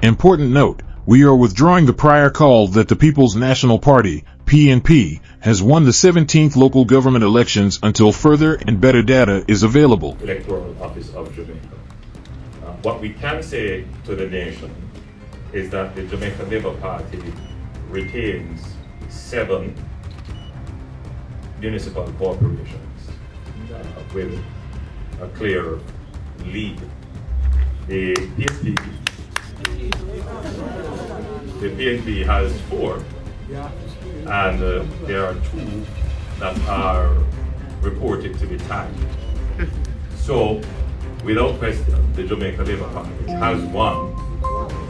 Important note, we are withdrawing the prior call that the People's National Party, PNP, has won the 17th local government elections until further and better data is available. Electoral Office of Jamaica. What we can say to the nation is that the Jamaica Labour Party retains 7 municipal corporations with a clear lead. The PNP has 4, and there are 2 that are reported to be tied. So, without question, the Jamaica Labour Party has won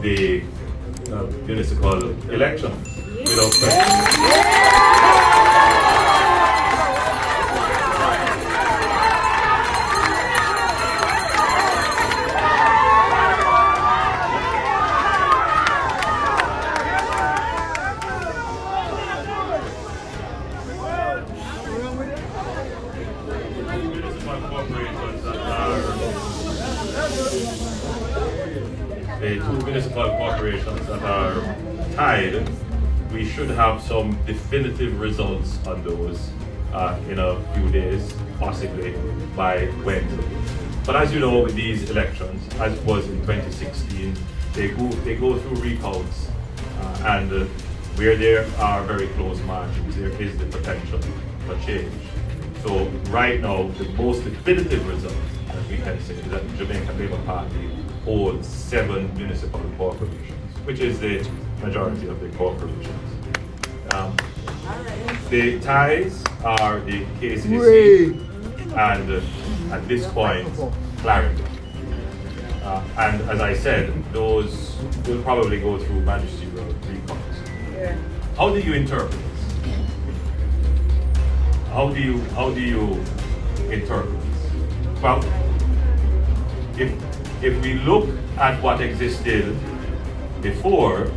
the municipal elections. Without question. The 2 municipal corporations that are tied, we should have some definitive results on those in a few days, possibly by Wednesday. But as you know, with these elections, as it was in 2016, they go through recounts, and where there are very close margins, there is the potential for change. So right now, the most definitive result that we can say is that the Jamaica Labour Party holds 7 municipal corporations, which is the majority of the corporations. The ties are the KCC and at this point, Clarendon. And as I said, those will probably go through magisterial recounts. How do you interpret this? How do you interpret this? Well, if we look at what existed before,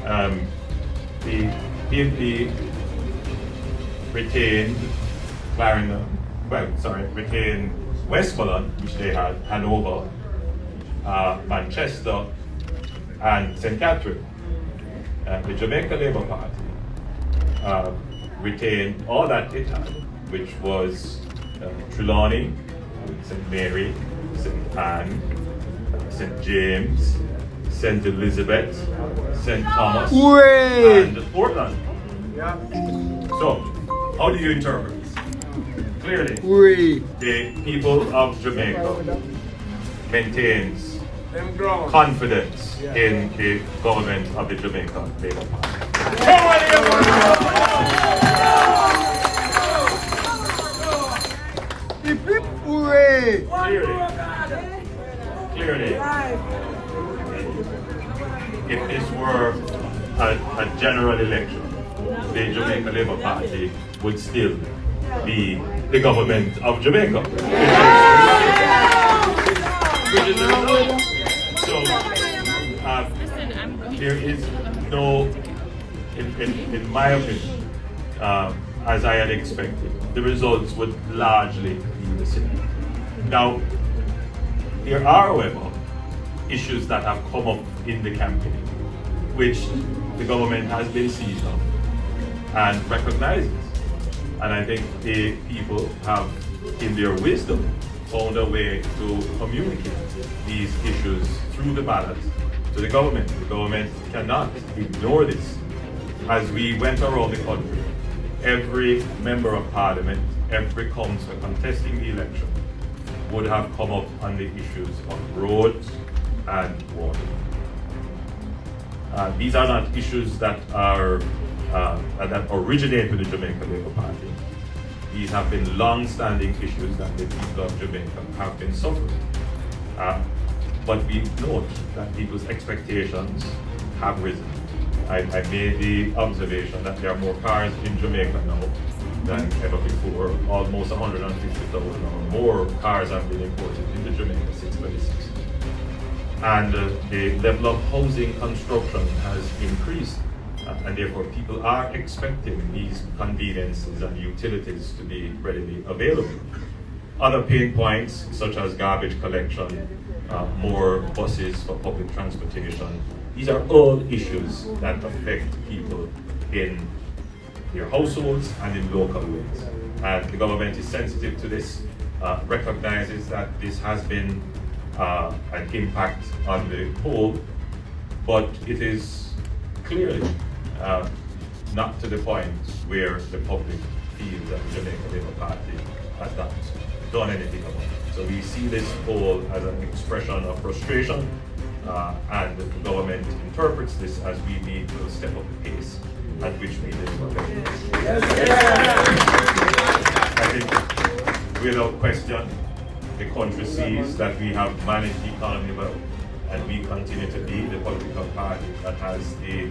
the PNP retained retained Westmoreland, which they had, Hanover, Manchester, and St. Catherine. The Jamaica Labour Party retained all that it had, which was Trelawney, St. Mary, St. Anne, St. James, St. Elizabeth, St. Thomas, and Portland. So, how do you interpret this? Clearly, the people of Jamaica maintains confidence in the government of the Jamaica Labour Party. Clearly, if this were a general election, the Jamaica Labour Party would still be the government of Jamaica. Which is the result. So, there is no, in my opinion, as I had expected, the results would largely be the same. Now, there are, however, issues that have come up in the campaign, which the government has been seized of and recognizes. And I think the people have, in their wisdom, found a way to communicate these issues through the ballot to the government. The government cannot ignore this. As we went around the country, every member of parliament, every councillor contesting the election would have come up on the issues of roads and water. These are not issues that are that originate with the Jamaica Labour Party. These have been long-standing issues that the people of Jamaica have been suffering. But we note that people's expectations have risen. I made the observation that there are more cars in Jamaica now than ever before. Almost 150,000 or more cars have been imported into Jamaica since 2016. And the level of housing construction has increased. And therefore people are expecting these conveniences and utilities to be readily available. Other pain points, such as garbage collection, more buses for public transportation. These are all issues that affect people in their households and in local ways. And the government is sensitive to this, recognizes that this has been an impact on the whole, but it is clearly not to the point where the public feels that the Jamaica Labour Party has done anything about it. So we see this poll as an expression of frustration, and the government interprets this as we need to step up the pace at which we deliver. I think without question, the country sees that we have managed the economy well, and we continue to be the political party that has the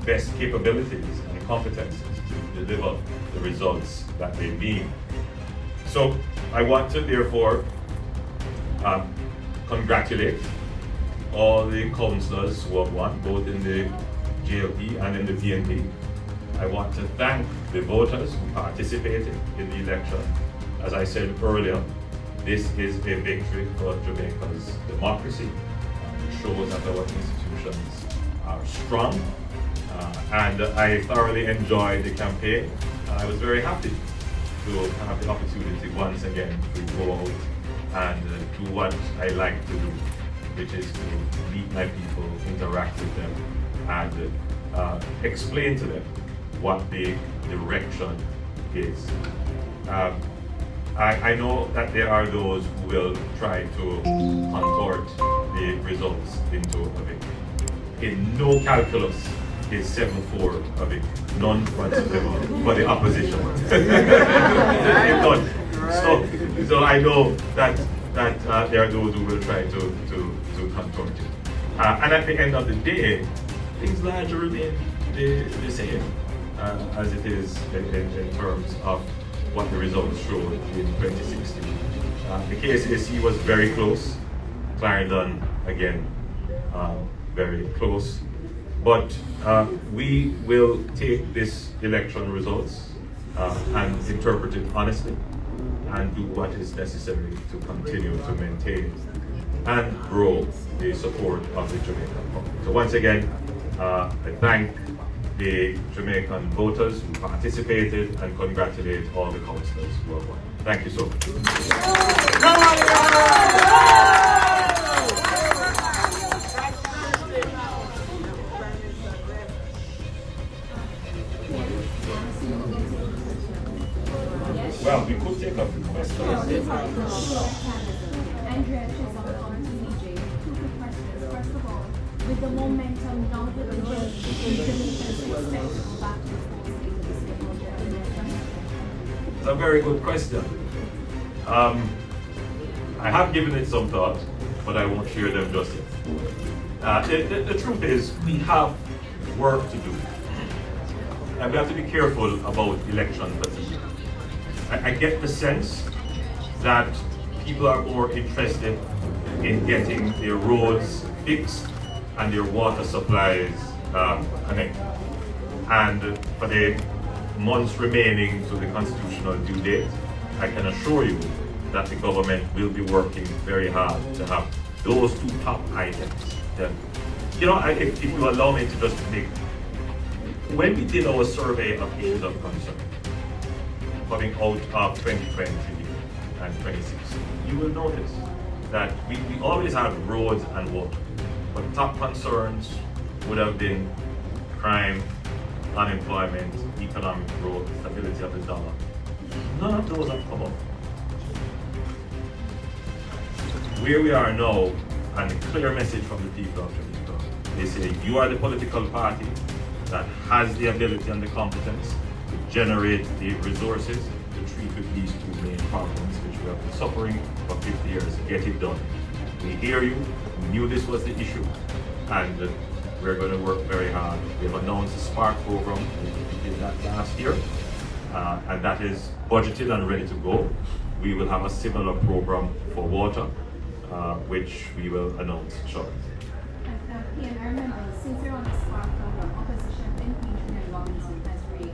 best capabilities and competencies to deliver the results that they need. So I want to therefore congratulate all the councillors who have won, both in the JLP and in the PNP. I want to thank the voters who participated in the election. As I said earlier, this is a victory for Jamaica's democracy. It shows that our institutions are strong, and I thoroughly enjoyed the campaign. I was very happy to have the opportunity once again to go out and do what I like to do, which is to meet my people, interact with them, and explain to them what the direction is. I know that there are those who will try to contort the results into a victory. In no calculus is 7-4 a victory, none whatsoever for the opposition. So I know that there are those who will try to contort it. And at the end of the day, things largely remain the same as it is in terms of what the results showed in 2016. The KCSE was very close. Clarendon, again, very close. But we will take this election results and interpret it honestly and do what is necessary to continue to maintain and grow the support of the Jamaican public. So once again, I thank the Jamaican voters who participated and congratulate all the councillors who have won. Thank you so much. Well, we could take up the questions. Andrea Chisholm on TVJ. Two quick questions. First of all, with the momentum now that the world is Jamaicans expect to go back to the full state of the state of the election? It's a very good question. I have given it some thought, but I won't share them just yet. The truth is, we have work to do. And we have to be careful about election fatigue. I get the sense that people are more interested in getting their roads fixed and their water supplies connected. And for the months remaining to the constitutional due date, I can assure you that the government will be working very hard to have those two top items. You know, if you allow me to just make, when we did our survey of issues of concern, coming out of 2020 and 2016, you will notice that we always had roads and water, but top concerns would have been crime, unemployment, economic growth, stability of the dollar. None of those have come up. Where we are now, and a clear message from the people of Jamaica, they say you are the political party that has the ability and the competence to generate the resources to treat with these two main problems which we have been suffering for 50 years. Get it done. We hear you. We knew this was the issue, and we're going to work very hard. We have announced a Spark program. We did that last year, and that is budgeted and ready to go. We will have a similar program for water, which we will announce shortly. Ian, I remember, since you're on the Spark program, opposition MP and Robinson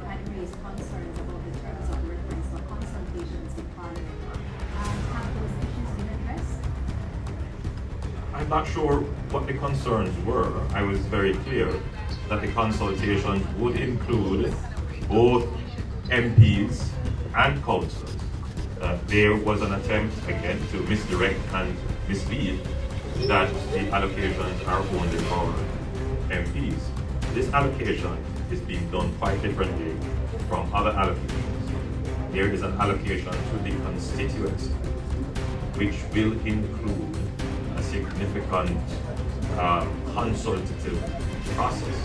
had raised concerns about the terms of reference for consultations with Parliament. Have those issues been addressed? not sure what the concerns were. I was very clear that the consultation would include both MPs and councillors. There was an attempt, again, to misdirect and mislead that the allocations are only for MPs. This allocation is being done quite differently from other allocations. There is an allocation to the constituency, which will include a significant consultative process,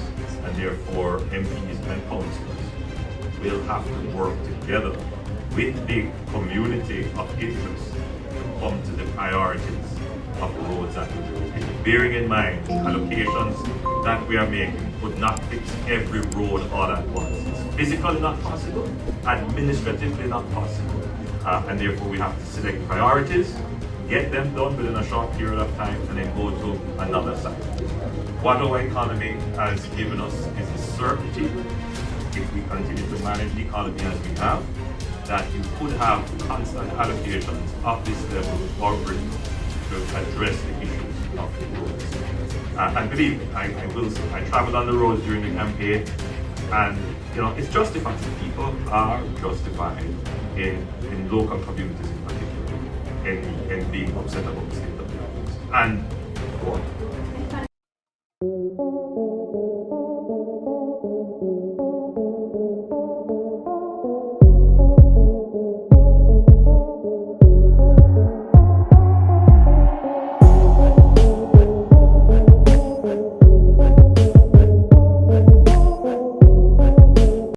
and therefore MPs and councillors will have to work together with the community of interest to come to the priorities of the roads that we will. Bearing in mind allocations that we are making could not fix every road all at once. It's physically not possible, administratively not possible, and therefore we have to select priorities, get them done within a short period of time, and then go to another site. What our economy has given us is the certainty, if we continue to manage the economy as we have, that you could have constant allocations of this level already to address the issues of the roads. And believe me, I will say, I traveled on the roads during the campaign, and it's justified. People are justified in local communities in particular in being upset about the state of the roads. And